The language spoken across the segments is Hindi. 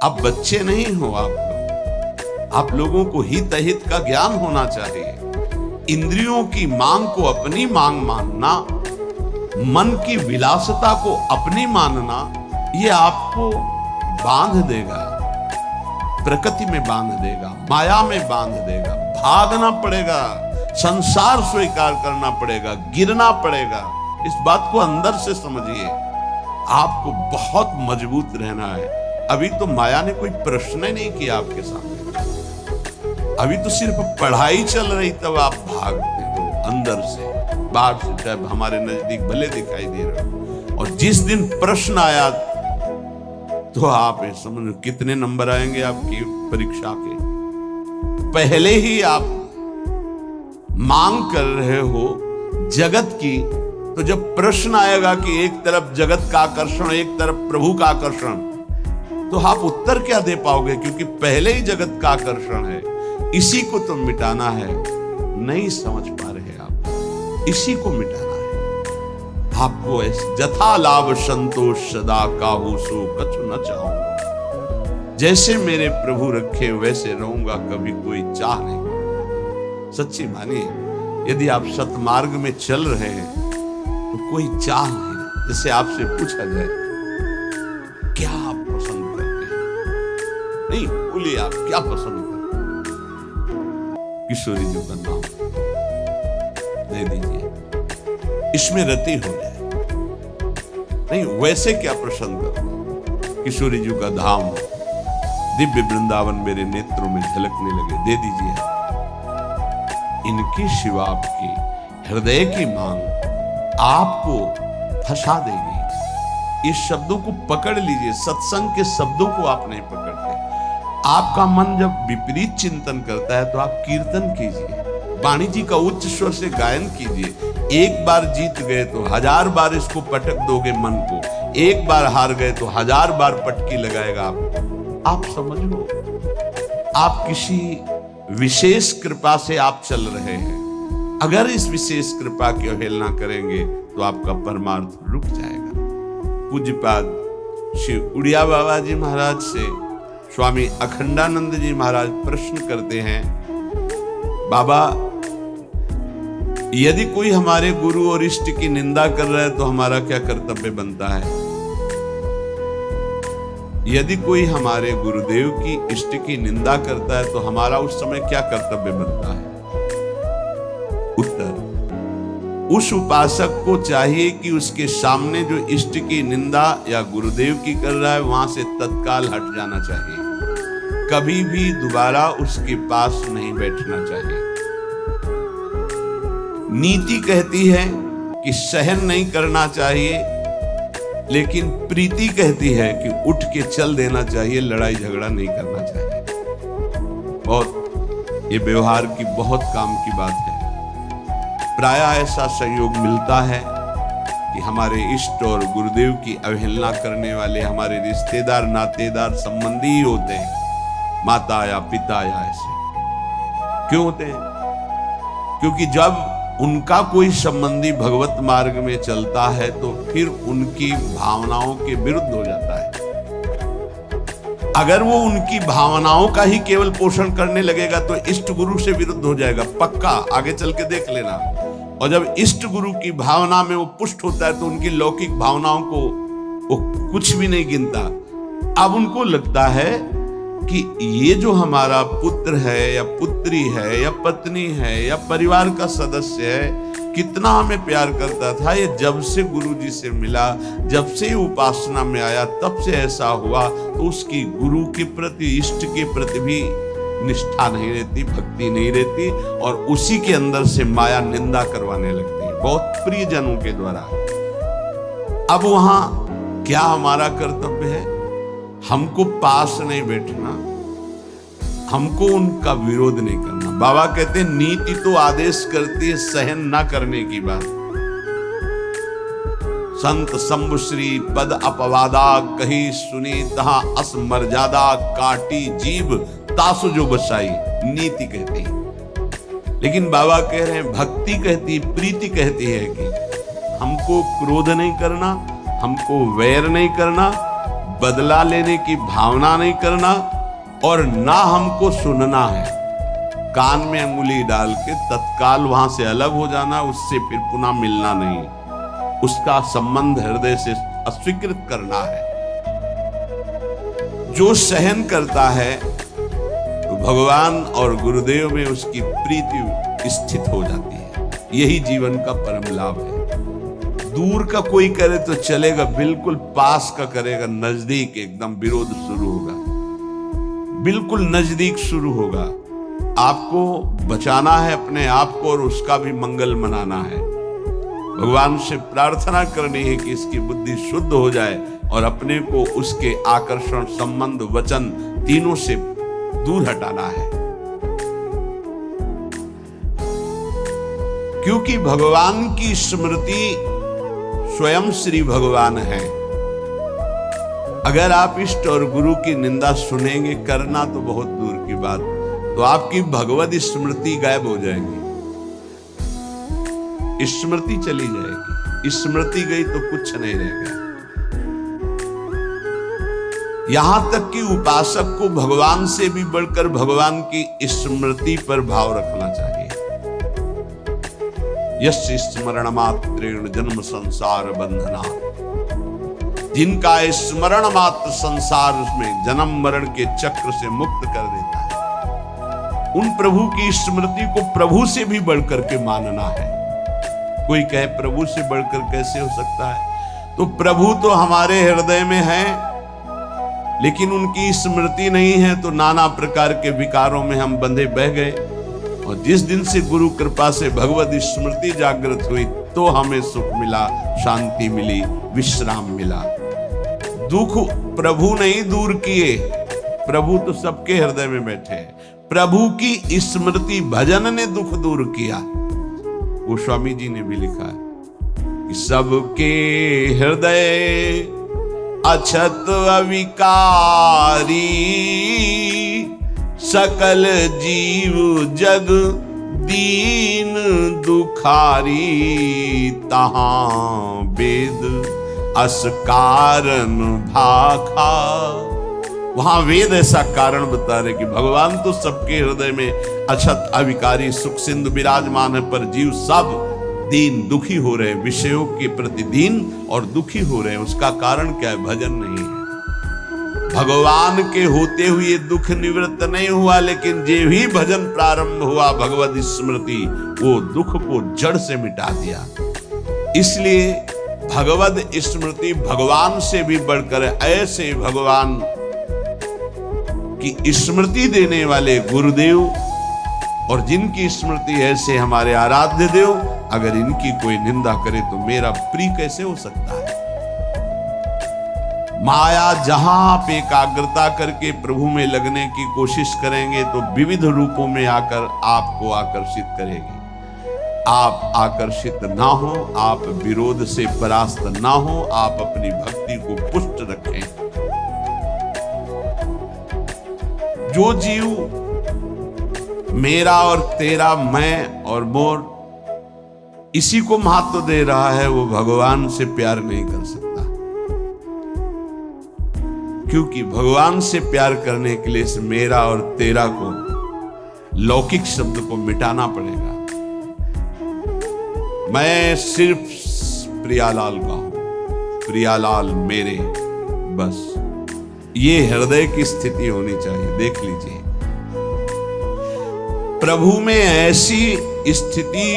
आप बच्चे नहीं हो, आप लोगों को हित अहित का ज्ञान होना चाहिए। इंद्रियों की मांग को अपनी मांग मानना, मन की विलासता को अपनी मानना, ये आपको बांध देगा, प्रकृति में बांध देगा, माया में बांध देगा। भागना पड़ेगा, संसार स्वीकार करना पड़ेगा, गिरना पड़ेगा। इस बात को अंदर से समझिए। आपको बहुत मजबूत रहना है। अभी तो माया ने कोई प्रश्न ही नहीं किया आपके सामने। अभी तो सिर्फ पढ़ाई चल रही, तब आप भागते हो अंदर से, बाहर से चाहे हमारे नजदीक भले दिखाई दे रहे हो। और जिस दिन प्रश्न आया तो आप समझो कितने नंबर आएंगे आपकी परीक्षा के। पहले ही आप मांग कर रहे हो जगत की, तो जब प्रश्न आएगा कि एक तरफ जगत का आकर्षण, एक तरफ प्रभु का आकर्षण, तो आप उत्तर क्या दे पाओगे? क्योंकि पहले ही जगत का आकर्षण है, इसी को तो मिटाना है। नहीं समझ पा रहे आप, इसी को मिटाना है आपको। जथा लाभ संतोष सदा काहू सो कछु न चाहूंगा। जैसे मेरे प्रभु रखे वैसे रहूंगा, कभी कोई चाह नहीं। सच्ची मानिए, यदि आप सतमार्ग में चल रहे हैं तो कोई चाह नहीं। जैसे आपसे पूछा जाए क्या आप पसंद करते हैं, नहीं बोलिए आप क्या पसंद करते हैं? किशोरी जी का नाम दे दीजिए, इसमें रति हो जाए। नहीं वैसे क्या पसंद करते? किशोरी जी का धाम, दिव्य वृंदावन मेरे नेत्रों में झलकने लगे, दे दीजिए। इनकी शिवा आपकी हृदय की मांग आपको फंसा देगी। इस शब्दों को पकड़ लीजिए। सत्संग के शब्दों को आप नहीं पकड़ते। आपका मन जब विपरीत चिंतन करता है तो आप कीर्तन कीजिए, वाणी जी का उच्च स्वर से गायन कीजिए। एक बार जीत गए तो 1000 बार इसको पटक दोगे मन को, एक बार हार गए तो 1000 बार पटकी लगाएगा आपको। आप समझो, आप किसी विशेष कृपा से आप चल रहे हैं। अगर इस विशेष कृपा की अवहेलना करेंगे तो आपका परमार्थ रुक जाएगा। पूज्यपाद श्री उड़िया बाबा जी महाराज से स्वामी अखंडानंद जी महाराज प्रश्न करते हैं, बाबा यदि कोई हमारे गुरु और इष्ट की निंदा कर रहा है तो हमारा क्या कर्तव्य बनता है? यदि कोई हमारे गुरुदेव की इष्ट की निंदा करता है तो हमारा उस समय क्या कर्तव्य बनता है? उत्तर, उस उपासक को चाहिए कि उसके सामने जो इष्ट की निंदा या गुरुदेव की कर रहा है वहां से तत्काल हट जाना चाहिए। कभी भी दोबारा उसके पास नहीं बैठना चाहिए। नीति कहती है कि सहन नहीं करना चाहिए, लेकिन प्रीति कहती है कि उठ के चल देना चाहिए, लड़ाई झगड़ा नहीं करना चाहिए। बहुत ये व्यवहार की बहुत काम की बात है। प्रायः ऐसा संयोग मिलता है कि हमारे इष्ट और गुरुदेव की अवहेलना करने वाले हमारे रिश्तेदार, नातेदार, संबंधी ही होते हैं, माता या पिता या ऐसे। क्यों होते हैं? क्योंकि जब उनका कोई संबंधी भगवत मार्ग में चलता है तो फिर उनकी भावनाओं के विरुद्ध हो जाता है। अगर वो उनकी भावनाओं का ही केवल पोषण करने लगेगा तो इष्ट गुरु से विरुद्ध हो जाएगा, पक्का। आगे चल के देख लेना। और जब इष्ट गुरु की भावना में वो पुष्ट होता है तो उनकी लौकिक भावनाओं को वो कुछ भी नहीं गिनता। अब उनको लगता है कि ये जो हमारा पुत्र है या पुत्री है या पत्नी है या परिवार का सदस्य है, कितना हमें प्यार करता था, ये जब से गुरुजी से मिला, जब से उपासना में आया, तब से ऐसा हुआ, तो उसकी गुरु के प्रति, इष्ट के प्रति भी निष्ठा नहीं रहती, भक्ति नहीं रहती, और उसी के अंदर से माया निंदा करवाने लगती है, बहुत प्रियजनों के द्वारा। अब वहां क्या हमारा कर्तव्य है? हमको पास नहीं बैठना, हमको उनका विरोध नहीं करना। बाबा कहते हैं नीति तो आदेश करती है सहन ना करने की बात। संत शंभुश्री पद अपवादा कही सुनी तहां अस मर्यादा काटी जीव तासु जो बसाई, नीति कहती है। लेकिन बाबा कह रहे हैं भक्ति कहती, प्रीति कहती है कि हमको क्रोध नहीं करना, हमको वैर नहीं करना, बदला लेने की भावना नहीं करना और ना हमको सुनना है। कान में अंगुली डाल के तत्काल वहां से अलग हो जाना, उससे फिर पुनः मिलना नहीं, उसका संबंध हृदय से अस्वीकृत करना है। जो सहन करता है तो भगवान और गुरुदेव में उसकी प्रीति स्थित हो जाती है। यही जीवन का परम लाभ है। दूर का कोई करे तो चलेगा, बिल्कुल पास का करेगा, नजदीक एकदम विरोध शुरू होगा, बिल्कुल नजदीक शुरू होगा। आपको बचाना है अपने आप को और उसका भी मंगल मनाना है। भगवान से प्रार्थना करनी है कि इसकी बुद्धि शुद्ध हो जाए और अपने को उसके आकर्षण, संबंध, वचन तीनों से दूर हटाना है। क्योंकि भगवान की स्मृति स्वयं श्री भगवान है। अगर आप इष्ट और गुरु की निंदा सुनेंगे, करना तो बहुत दूर की बात, तो आपकी भगवत स्मृति गायब हो जाएगी, स्मृति चली जाएगी। स्मृति गई तो कुछ नहीं रहेगा। यहां तक कि उपासक को भगवान से भी बढ़कर भगवान की स्मृति पर भाव रखना चाहिए। यस्य स्मरण मात्रेण जन्म संसार बंधना, जिनका स्मरण मात्र संसार में जन्म मरण के चक्र से मुक्त कर देता है, उन प्रभु की स्मृति को प्रभु से भी बढ़कर के मानना है। कोई कहे प्रभु से बढ़कर कैसे हो सकता है? तो प्रभु तो हमारे हृदय में है, लेकिन उनकी स्मृति नहीं है, तो नाना प्रकार के विकारों में हम बंधे बह गए। और जिस दिन से गुरु कृपा से भगवत स्मृति जागृत हुई, तो हमें सुख मिला, शांति मिली, विश्राम मिला। दुख प्रभु नहीं दूर किए, प्रभु तो सबके हृदय में बैठे हैं। प्रभु की स्मृति भजन ने दुख दूर किया। गोस्वामी जी ने भी लिखा है कि सबके हृदय अछत अविकारी, सकल जीव जग दीन दुखारी, तहां वेद अस कारण भाखा। वहां वेद ऐसा कारण बता रहे कि भगवान तो सबके हृदय में अछत अविकारी सुख सिंधु विराजमान है, पर जीव सब दीन दुखी हो रहे, विषयों के प्रति दीन और दुखी हो रहे हैं। उसका कारण क्या है? भजन नहीं है। भगवान के होते हुए दुख निवृत्त नहीं हुआ, लेकिन जे भी भजन प्रारंभ हुआ भगवत स्मृति, वो दुख को जड़ से मिटा दिया। इसलिए भगवत स्मृति भगवान से भी बढ़कर, ऐसे भगवान की स्मृति देने वाले गुरुदेव और जिनकी स्मृति ऐसे हमारे आराध्य देव, अगर इनकी कोई निंदा करे तो मेरा प्रिय कैसे हो सकता है? माया जहां आप एकाग्रता करके प्रभु में लगने की कोशिश करेंगे तो विविध रूपों में आकर आपको आकर्षित करेगी। आप आकर्षित ना हो, आप विरोध से परास्त ना हो, आप अपनी भक्ति को पुष्ट रखें। जो जीव मेरा और तेरा, मैं और मोर, इसी को महत्व दे रहा है, वो भगवान से प्यार नहीं कर सकता। क्योंकि भगवान से प्यार करने के लिए इस मेरा और तेरा को, लौकिक शब्द को मिटाना पड़ेगा। मैं सिर्फ प्रियालाल का हूं, प्रियालाल मेरे, बस ये हृदय की स्थिति होनी चाहिए। देख लीजिए, प्रभु में ऐसी स्थिति,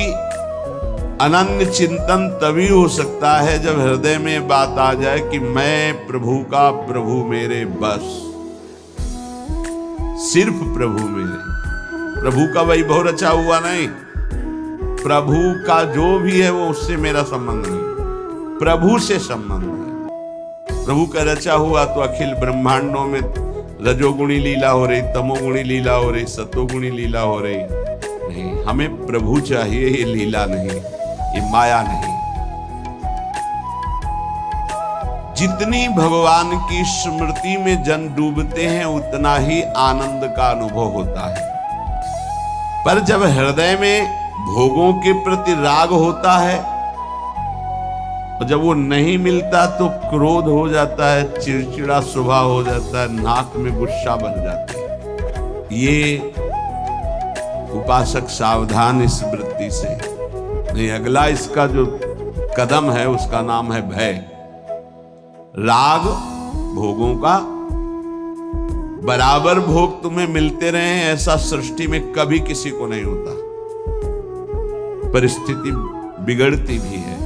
अनन्य चिंतन तभी हो सकता है जब हृदय में बात आ जाए कि मैं प्रभु का, प्रभु मेरे, बस सिर्फ प्रभु मेरे। प्रभु का वैभव रचा हुआ नहीं, प्रभु का जो भी है वो उससे मेरा संबंध नहीं, प्रभु से संबंध है। प्रभु का रचा हुआ तो अखिल ब्रह्मांडों में रजोगुणी लीला हो रही, तमोगुणी लीला हो रही, सतोगुणी लीला हो रही। नहीं, हमें प्रभु चाहिए, ये लीला नहीं, ये माया नहीं। जितनी भगवान की स्मृति में जन डूबते हैं, उतना ही आनंद का अनुभव होता है। पर जब हृदय में भोगों के प्रति राग होता है, और जब वो नहीं मिलता तो क्रोध हो जाता है, चिड़चिड़ा स्वभाव हो जाता है, नाक में गुस्सा बन जाती है। ये उपासक सावधान इस वृत्ति से। नहीं, अगला इसका जो कदम है उसका नाम है भय। राग भोगों का, बराबर भोग तुम्हें मिलते रहे ऐसा सृष्टि में कभी किसी को नहीं होता। परिस्थिति बिगड़ती भी है,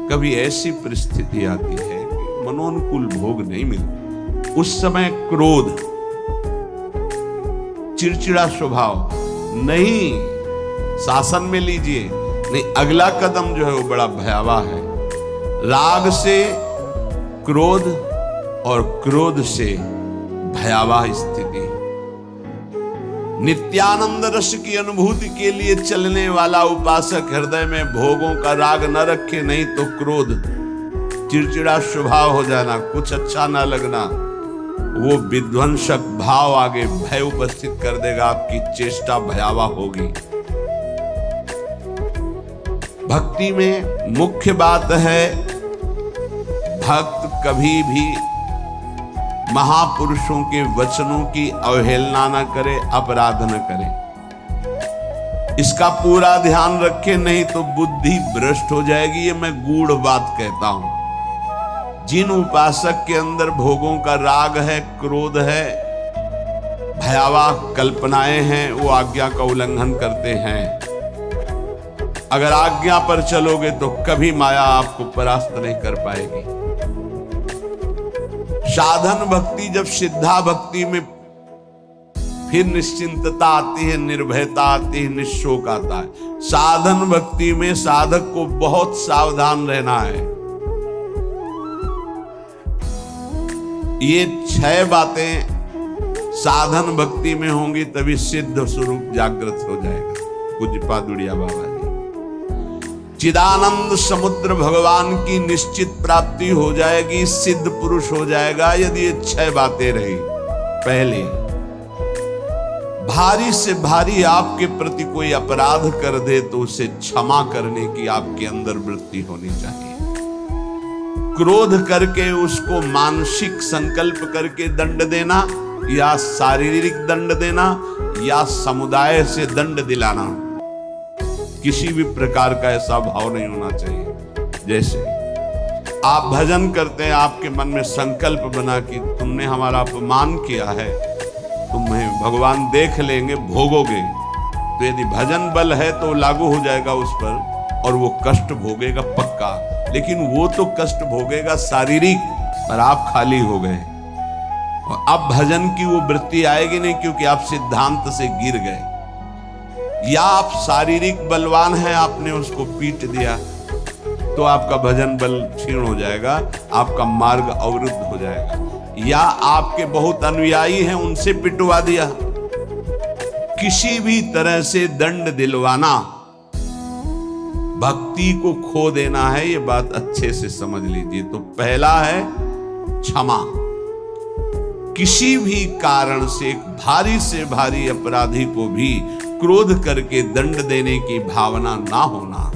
कभी ऐसी परिस्थिति आती है कि मनोनुकूल भोग नहीं मिलते, उस समय क्रोध, चिड़चिड़ा स्वभाव नहीं, शासन में लीजिए। नहीं, अगला कदम जो है वो बड़ा भयावह है। राग से क्रोध और क्रोध से भयावह स्थिति। नित्यानंद रस की अनुभूति के लिए चलने वाला उपासक हृदय में भोगों का राग न रखे, नहीं तो क्रोध, चिड़चिड़ा स्वभाव हो जाना, कुछ अच्छा ना लगना, वो विध्वंसक भाव आगे भय उपस्थित कर देगा, आपकी चेष्टा भयावह होगी। भक्ति में मुख्य बात है, भक्त कभी भी महापुरुषों के वचनों की अवहेलना न करे, अपराध न करे। इसका पूरा ध्यान रखे, नहीं तो बुद्धि भ्रष्ट हो जाएगी। ये मैं गूढ़ बात कहता हूं। जिन उपासक के अंदर भोगों का राग है, क्रोध है, भयावह कल्पनाएं हैं, वो आज्ञा का उल्लंघन करते हैं। अगर आज्ञा पर चलोगे तो कभी माया आपको परास्त नहीं कर पाएगी। साधन भक्ति, जब सिद्धा भक्ति में फिर निश्चिंतता आती है, निर्भयता आती है, निशोक आता है। साधन भक्ति में साधक को बहुत सावधान रहना है। ये 6 बातें साधन भक्ति में होंगी, तभी सिद्ध स्वरूप जागृत हो जाएगा। पूज्य पादुड़िया बाबा जी, चिदानंद समुद्र भगवान की निश्चित प्राप्ति हो जाएगी, सिद्ध पुरुष हो जाएगा यदि ये 6 बातें रही। पहले, भारी से भारी आपके प्रति कोई अपराध कर दे तो उसे क्षमा करने की आपके अंदर वृत्ति होनी चाहिए। क्रोध करके उसको मानसिक संकल्प करके दंड देना, या शारीरिक दंड देना, या समुदाय से दंड दिलाना, किसी भी प्रकार का ऐसा भाव नहीं होना चाहिए। जैसे आप भजन करते हैं, आपके मन में संकल्प बना कि तुमने हमारा अपमान किया है, तुम्हें भगवान देख लेंगे, भोगोगे। तो यदि भजन बल है तो लागू हो जाएगा उस पर, और वो कष्ट भोगेगा पक्का। लेकिन वो तो कष्ट भोगेगा शारीरिक, पर आप खाली हो गए। और अब भजन की वो वृत्ति आएगी नहीं, क्योंकि आप सिद्धांत से गिर गए। या आप शारीरिक बलवान हैं, आपने उसको पीट दिया, तो आपका भजन बल क्षीण हो जाएगा, आपका मार्ग अवरुद्ध हो जाएगा। या आपके बहुत अनुयायी हैं, उनसे पिटवा दिया। किसी भी तरह से दंड दिलवाना भक्ति को खो देना है, ये बात अच्छे से समझ लीजिए। तो पहला है क्षमा। किसी भी कारण से एक भारी से भारी अपराधी को भी क्रोध करके दंड देने की भावना ना होना।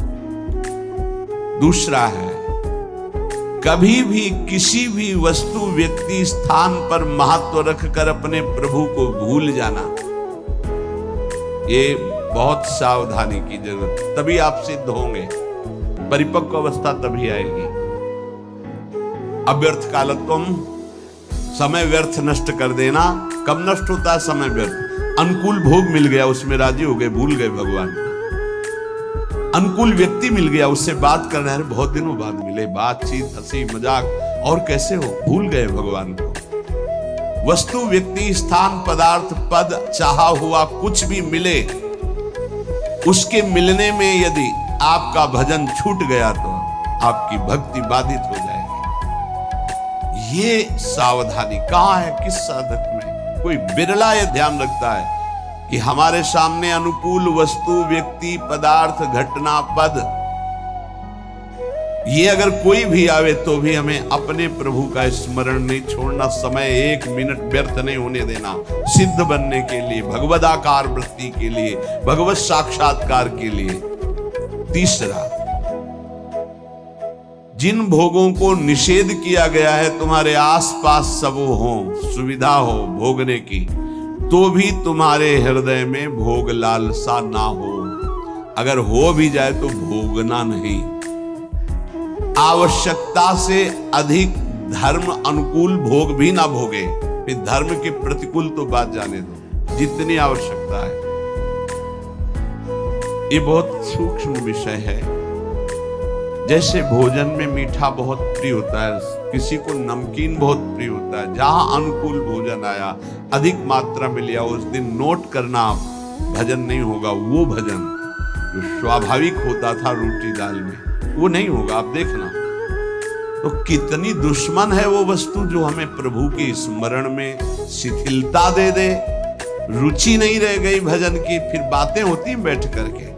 दूसरा है, कभी भी किसी भी वस्तु, व्यक्ति, स्थान पर महत्व रखकर अपने प्रभु को भूल जाना, ये बहुत सावधानी की जरूरत। तभी आप सिद्ध होंगे, परिपक्व अवस्था तभी आएगी। अव्यर्थ कालत्वम, समय व्यर्थ नष्ट कर देना। कब नष्ट होता है समय व्यर्थ? अनुकूल भोग मिल गया, उसमें राजी हो गए, भूल गए भगवान को। अनुकूल व्यक्ति मिल गया, उससे बात करना है, बहुत दिनों बाद मिले, बातचीत, हंसी मजाक, और कैसे हो, भूल गए भगवान को। वस्तु, व्यक्ति, स्थान, पदार्थ, पद, चाहा हुआ कुछ भी मिले, उसके मिलने में यदि आपका भजन छूट गया तो आपकी भक्ति बाधित हो जाएगी। ये सावधानी कहां है, किस साधक में? कोई बिरला ये ध्यान रखता है कि हमारे सामने अनुकूल वस्तु, व्यक्ति, पदार्थ, घटना, पद, ये अगर कोई भी आवे तो भी हमें अपने प्रभु का स्मरण नहीं छोड़ना। समय 1 मिनट व्यर्थ नहीं होने देना, सिद्ध बनने के लिए, भगवदाकार वृत्ति के लिए, भगवत साक्षात्कार के लिए। तीसरा, जिन भोगों को निषेध किया गया है तुम्हारे आसपास सब हो, सुविधा हो भोगने की, तो भी तुम्हारे हृदय में भोग लालसा ना हो। अगर हो भी जाए तो भोगना नहीं। आवश्यकता से अधिक धर्म अनुकूल भोग भी ना भोगे। फिर धर्म के प्रतिकूल तो बात जाने दो, जितनी आवश्यकता है। ये बहुत सूक्ष्म विषय है। जैसे भोजन में मीठा बहुत प्रिय होता है, किसी को नमकीन बहुत प्रिय होता है। जहां अनुकूल भोजन आया, अधिक मात्रा में लिया, उस दिन नोट करना भजन नहीं होगा। वो भजन जो स्वाभाविक होता था रोटी दाल में, वो नहीं होगा। आप देखना तो कितनी दुश्मन है वो वस्तु जो हमें प्रभु के स्मरण में शिथिलता दे दे। रुचि नहीं रह गई भजन की, फिर बातें होती बैठ करके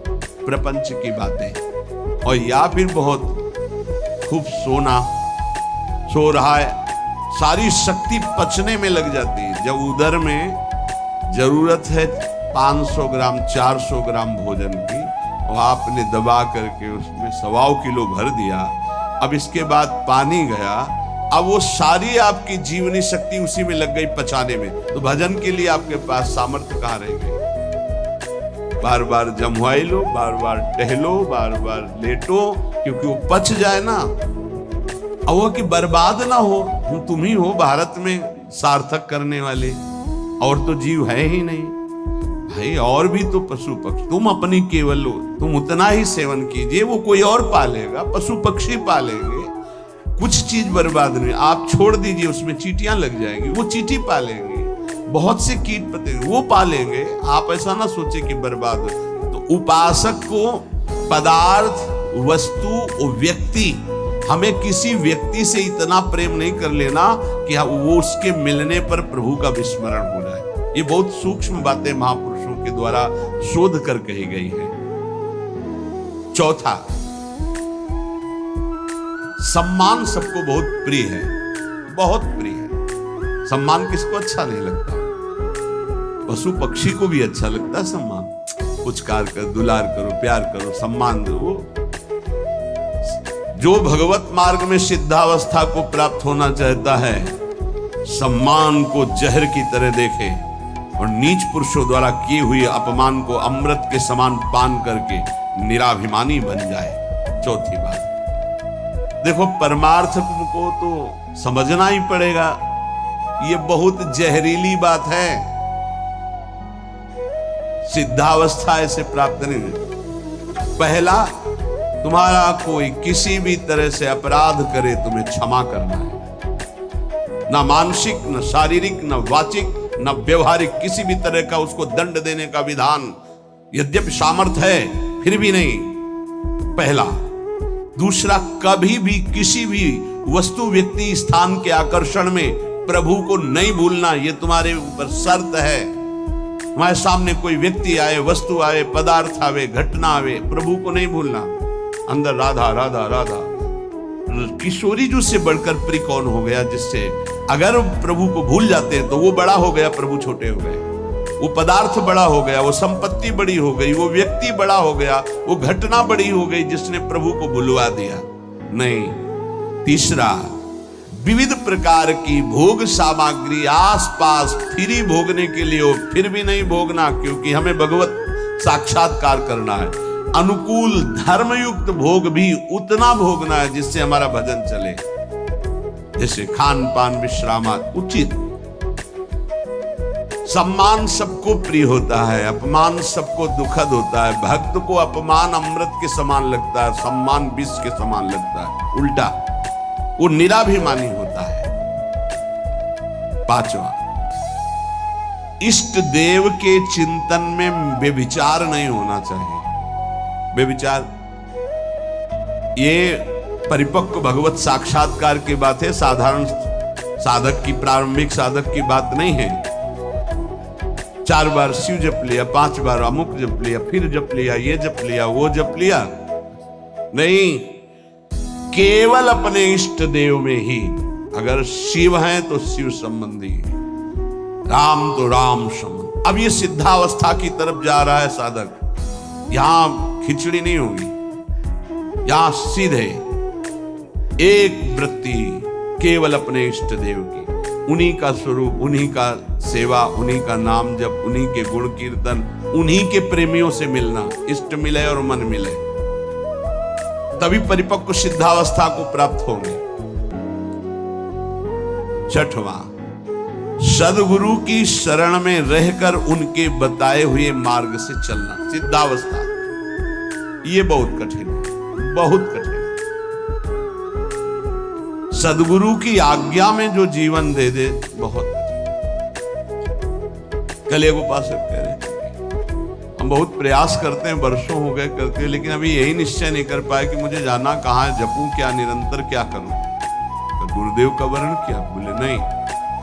प्रपंच की बातें, और या फिर बहुत खूब सोना, सो रहा है, सारी शक्ति पचने में लग जाती है। जब उधर में जरूरत है 500 ग्राम 400 ग्राम भोजन की, और आपने दबा करके उसमें 1.25 किलो भर दिया, अब इसके बाद पानी गया, अब वो सारी आपकी जीवनी शक्ति उसी में लग गई पचाने में, तो भजन के लिए आपके पास सामर्थ्य कहाँ रह गई। बार बार जमवाई लो, बार बार टहलो, बार बार लेटो, क्योंकि वो पच जाए ना। और वो कि बर्बाद ना हो। तुम ही हो भारत में सार्थक करने वाले, और तो जीव है ही नहीं भाई। और भी तो पशु पक्षी, तुम अपनी केवल लो, तुम उतना ही सेवन कीजिए, वो कोई और पालेगा, पशु पक्षी पालेंगे, कुछ चीज बर्बाद नहीं। आप छोड़ दीजिए, उसमें चींटियां लग जाएंगी, वो चींटी पालेंगे, बहुत से कीट पतंगे वो पालेंगे। आप ऐसा ना सोचे कि बर्बाद हो। तो उपासक को पदार्थ, वस्तु, व्यक्ति, हमें किसी व्यक्ति से इतना प्रेम नहीं कर लेना कि वो उसके मिलने पर प्रभु का विस्मरण हो जाए। ये बहुत सूक्ष्म बातें महापुरुषों के द्वारा शोध कर कही गई है। चौथा, सम्मान सबको बहुत प्रिय है, बहुत प्रिय है। सम्मान किसको अच्छा नहीं लगता? पशु पक्षी को भी अच्छा लगता है सम्मान। पुचकार कर, दुलार करो, प्यार करो, सम्मान दो। जो भगवत मार्ग में सिद्धावस्था को प्राप्त होना चाहता है, सम्मान को जहर की तरह देखे और नीच पुरुषों द्वारा किए हुए अपमान को अमृत के समान पान करके निराभिमानी बन जाए। चौथी बात, देखो परमार्थ को तो समझना ही पड़ेगा। ये बहुत जहरीली बात है। सिद्धावस्था ऐसे प्राप्त नहीं। पहला, तुम्हारा कोई किसी भी तरह से अपराध करे, तुम्हें क्षमा करना है। ना मानसिक, न शारीरिक, न वाचिक, न व्यवहारिक, किसी भी तरह का उसको दंड देने का विधान, यद्यपि सामर्थ्य है फिर भी नहीं। पहला। दूसरा, कभी भी किसी भी वस्तु, व्यक्ति, स्थान के आकर्षण में प्रभु को नहीं भूलना। ये तुम्हारे ऊपर शर्त है। तुम्हारे सामने कोई व्यक्ति आए, वस्तु आए, पदार्थ आवे, घटना आवे, प्रभु को नहीं भूलना। अंदर राधा राधा राधा। किशोरी जी से बढ़कर प्रिय कौन हो गया, जिससे अगर प्रभु को भूल जाते हैं तो वो बड़ा हो गया, प्रभु छोटे हो गए। वो पदार्थ बड़ा हो गया, वो संपत्ति बड़ी हो गई, वो व्यक्ति बड़ा हो गया, वो घटना बड़ी हो गई जिसने प्रभु को भुलवा दिया। नहीं। तीसरा, विविध प्रकार की भोग सामग्री आसपास फ्री भोगने के लिए हो, फिर भी नहीं भोगना, क्योंकि हमें भगवत साक्षात्कार करना है। अनुकूल धर्मयुक्त भोग भी उतना भोगना है जिससे हमारा भजन चले। जैसे खान पान, विश्राम उचित। सम्मान सबको प्रिय होता है, अपमान सबको दुखद होता है। भक्त को अपमान अमृत के समान लगता है, सम्मान विष के समान लगता है। उल्टा, वो निराभिमानी होता है। पांचवा, इष्ट देव के चिंतन में व्यभिचार नहीं होना चाहिए। व्यभिचार ये परिपक्व भगवत साक्षात्कार की बात है, साधारण साधक की, प्रारंभिक साधक की बात नहीं है। 4 बार शिव जप लिया, 5 बार अमुक जप लिया, फिर जप लिया, ये जप लिया, वो जप लिया, नहीं। केवल अपने इष्ट देव में ही। अगर शिव हैं तो शिव संबंधी, राम तो राम संबंधी। अब ये सिद्धावस्था की तरफ जा रहा है साधक। यहां खिचड़ी नहीं होगी, यहां सीधे एक वृत्ति केवल अपने इष्ट देव की, उन्हीं का स्वरूप, उन्हीं का सेवा, उन्हीं का नाम जप, उन्हीं के गुण कीर्तन, उन्हीं के प्रेमियों से मिलना, इष्ट मिले और मन मिले, तभी परिपक्व सिद्धावस्था को प्राप्त होंगे। छठवां, सदगुरु की शरण में रहकर उनके बताए हुए मार्ग से चलना। सिद्धावस्था ये बहुत कठिन है, बहुत कठिन है। सदगुरु की आज्ञा में जो जीवन दे दे बहुत कठिन। कल एक उपासक कह रहे हम बहुत प्रयास करते हैं, वर्षों हो गए करते हैं, लेकिन अभी यही निश्चय नहीं कर पाए कि मुझे जाना कहाँ है, जपूं क्या, निरंतर क्या करूं। तो गुरुदेव का वर्ण किया, बोले नहीं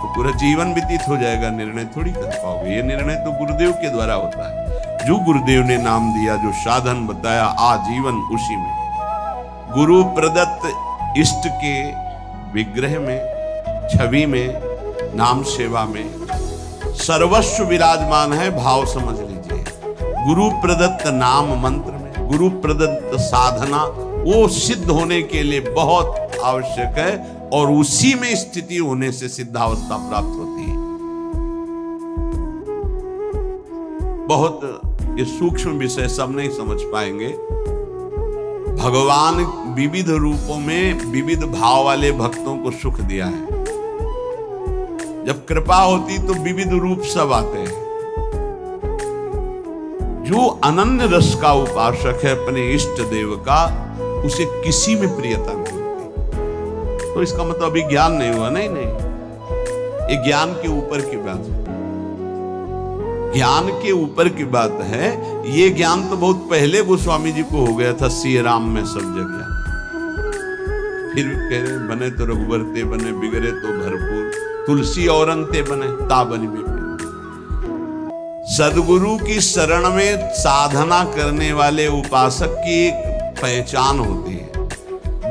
तो पूरा जीवन व्यतीत हो जाएगा, निर्णय थोड़ी कर पाओगे। ये निर्णय तो गुरुदेव के द्वारा होता है। जो गुरुदेव ने नाम दिया, जो साधन बताया, आजीवन उसी में। गुरु प्रदत्त इष्ट के विग्रह में, छवि में, नाम सेवा में सर्वस्व विराजमान है, भाव समझ लीजिए। गुरु प्रदत्त नाम मंत्र में, गुरु प्रदत्त साधना वो सिद्ध होने के लिए बहुत आवश्यक है, और उसी में स्थिति होने से सिद्धावस्था प्राप्त होती है। बहुत ये सूक्ष्म विषय सब नहीं समझ पाएंगे। भगवान विविध रूपों में विविध भाव वाले भक्तों को सुख दिया है। जब कृपा होती तो विविध रूप सब आते हैं। जो अनन्य रस का उपासक है अपने इष्ट देव का, उसे किसी में प्रियता नहीं होती। तो इसका मतलब अभी ज्ञान नहीं हुआ, नहीं नहीं, ये ज्ञान के ऊपर की बात है। ज्ञान के ऊपर की बात है। ये ज्ञान तो बहुत पहले गोस्वामी जी को हो गया था, सिय राम में सब जगह। फिर कह रहे बने तो रघुवर ते बने, बिगड़े तो भरपूर, तुलसी औरंग ते बने, ता बनी में। सदगुरु की शरण में साधना करने वाले उपासक की एक पहचान होती है।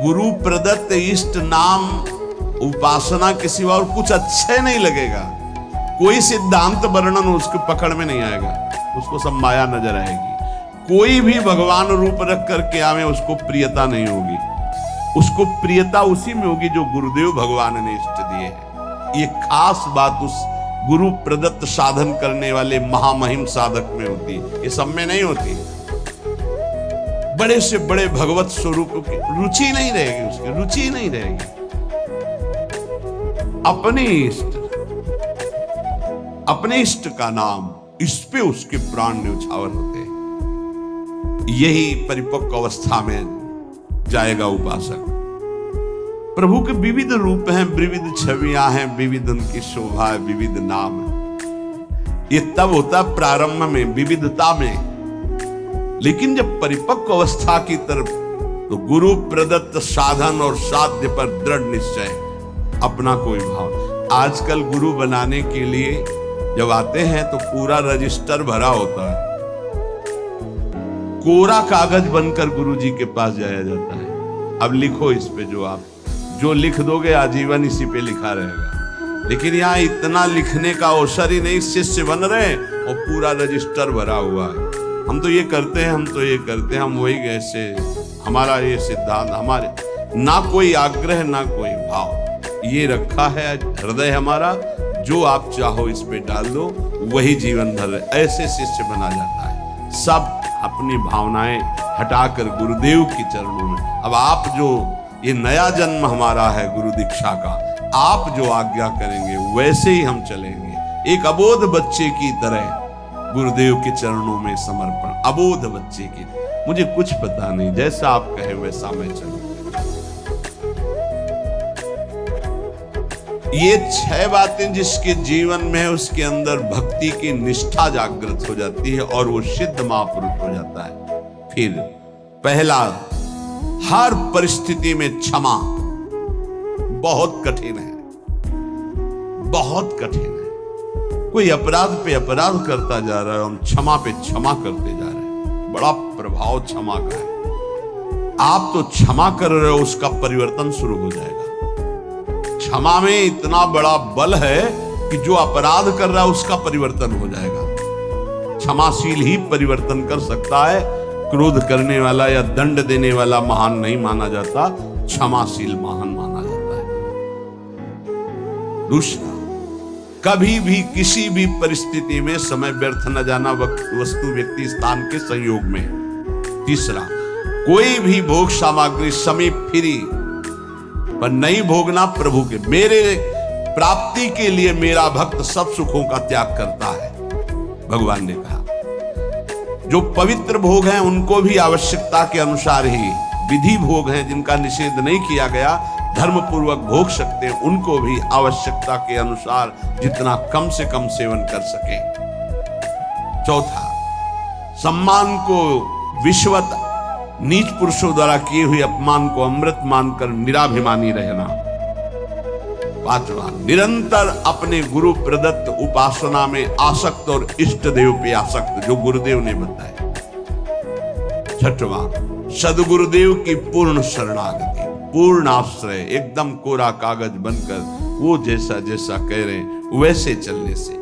गुरु प्रदत्त इष्ट नाम उपासना के सिवा और कुछ अच्छे नहीं लगेगा। कोई सिद्धांत वर्णन उसके पकड़ में नहीं आएगा, उसको सब माया नजर आएगी। कोई भी भगवान रूप रख करके आवे, उसको प्रियता नहीं होगी। उसको प्रियता उसी में होगी जो गुरुदेव भगवान ने इष्ट दिए है। ये खास बात उस गुरु प्रदत्त साधन करने वाले महामहिम साधक में होती है, ये सब में नहीं होती। बड़े से बड़े भगवत स्वरूप की रुचि नहीं रहेगी, उसकी रुचि नहीं रहेगी। अपने इष्ट का नाम, इस पे उसके प्राण न्यौछावर होते हैं। यही परिपक्व अवस्था में जाएगा उपासक। प्रभु के विविध रूप हैं, विविध छवियां हैं, विविध उनकी शोभा है, विविध नाम है। ये तब होता प्रारंभ में, विविधता में। लेकिन जब परिपक्व अवस्था की तरफ, तो गुरु प्रदत्त साधन और साध्य पर दृढ़ निश्चय, अपना कोई भाव। आजकल गुरु बनाने के लिए जब आते हैं तो पूरा रजिस्टर भरा होता है, कोरा कागज बनकर गुरु जी के पास जाया जाता है। अब लिखो इस पे, जो लिख दोगे आजीवन इसी पे लिखा रहेगा। लेकिन यहाँ इतना लिखने का अवसर ही नहीं, शिष्य बन रहे और पूरा रजिस्टर भरा हुआ है। हम तो ये करते हैं, हम तो ये करते हैं, हम वही कैसे, हमारा ये सिद्धांत, हमारे ना कोई आग्रह ना कोई भाव, ये रखा है हृदय हमारा, जो आप चाहो इस पे डाल दो, वही जीवन भर ऐसे शिष्य बना जाता है। सब अपनी भावनाएं हटाकर गुरुदेव के चरणों में। अब आप जो, ये नया जन्म हमारा है गुरु दीक्षा का, आप जो आज्ञा करेंगे वैसे ही हम चलेंगे। एक अबोध बच्चे की तरह गुरुदेव के चरणों में समर्पण। अबोध बच्चे की, मुझे कुछ पता नहीं, जैसा आप कहे वैसा मैं चलूं। ये 6 बातें जिसके जीवन में है, उसके अंदर भक्ति की निष्ठा जागृत हो जाती है और वो सिद्ध महापुरुष हो जाता है। फिर पहला, हर परिस्थिति में क्षमा। बहुत कठिन है, बहुत कठिन है। कोई अपराध पे अपराध करता जा रहा है, हम क्षमा पे क्षमा करते जा रहे हैं। बड़ा प्रभाव क्षमा का है। आप तो क्षमा कर रहे हो, उसका परिवर्तन शुरू हो जाएगा। क्षमा में इतना बड़ा बल है कि जो अपराध कर रहा है उसका परिवर्तन हो जाएगा। क्षमाशील ही परिवर्तन कर सकता है। क्रोध करने वाला या दंड देने वाला महान नहीं माना जाता, क्षमाशील महान माना जाता है। दूसरा, कभी भी किसी भी परिस्थिति में समय व्यर्थ न जाना, वस्तु व्यक्ति स्थान के संयोग में। तीसरा, कोई भी भोग सामग्री समीप फिरी पर नहीं भोगना प्रभु के। मेरे प्राप्ति के लिए मेरा भक्त सब सुखों का त्याग करता है। भगवान ने कहा जो पवित्र भोग हैं उनको भी आवश्यकता के अनुसार ही, विधि भोग हैं जिनका निषेध नहीं किया गया, धर्म पूर्वक भोग सकते हैं, उनको भी आवश्यकता के अनुसार जितना कम से कम सेवन कर सके। चौथा, सम्मान को विश्वत नीच पुरुषों द्वारा किए हुए अपमान को अमृत मानकर निराभिमानी रहना। पांचवा, निरंतर अपने गुरु प्रदत्त उपासना में आसक्त और इष्ट देव पे आसक्त, जो गुरुदेव ने बताया। छठवां, सदगुरुदेव की पूर्ण शरणागति, पूर्ण आश्रय, एकदम कोरा कागज बनकर वो जैसा जैसा कह रहे हैं वैसे चलने से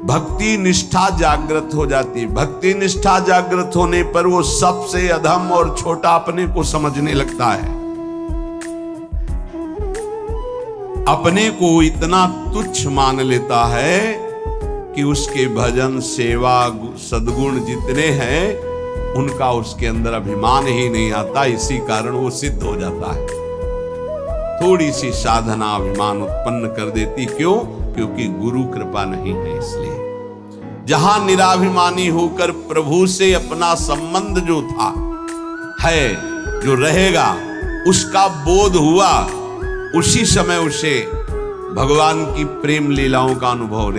भक्ति निष्ठा जागृत हो जाती है। भक्ति निष्ठा जागृत होने पर वो सबसे अधम और छोटा अपने को समझने लगता है। अपने को इतना तुच्छ मान लेता है कि उसके भजन सेवा सद्गुण जितने हैं उनका उसके अंदर अभिमान ही नहीं आता। इसी कारण वो सिद्ध हो जाता है। थोड़ी सी साधना अभिमान उत्पन्न कर देती। क्यों? क्योंकि गुरु कृपा नहीं है। इसलिए जहां निराभिमानी होकर प्रभु से अपना संबंध जो था है जो रहेगा उसका बोध हुआ, उसी समय उसे भगवान की प्रेम लीलाओं का अनुभव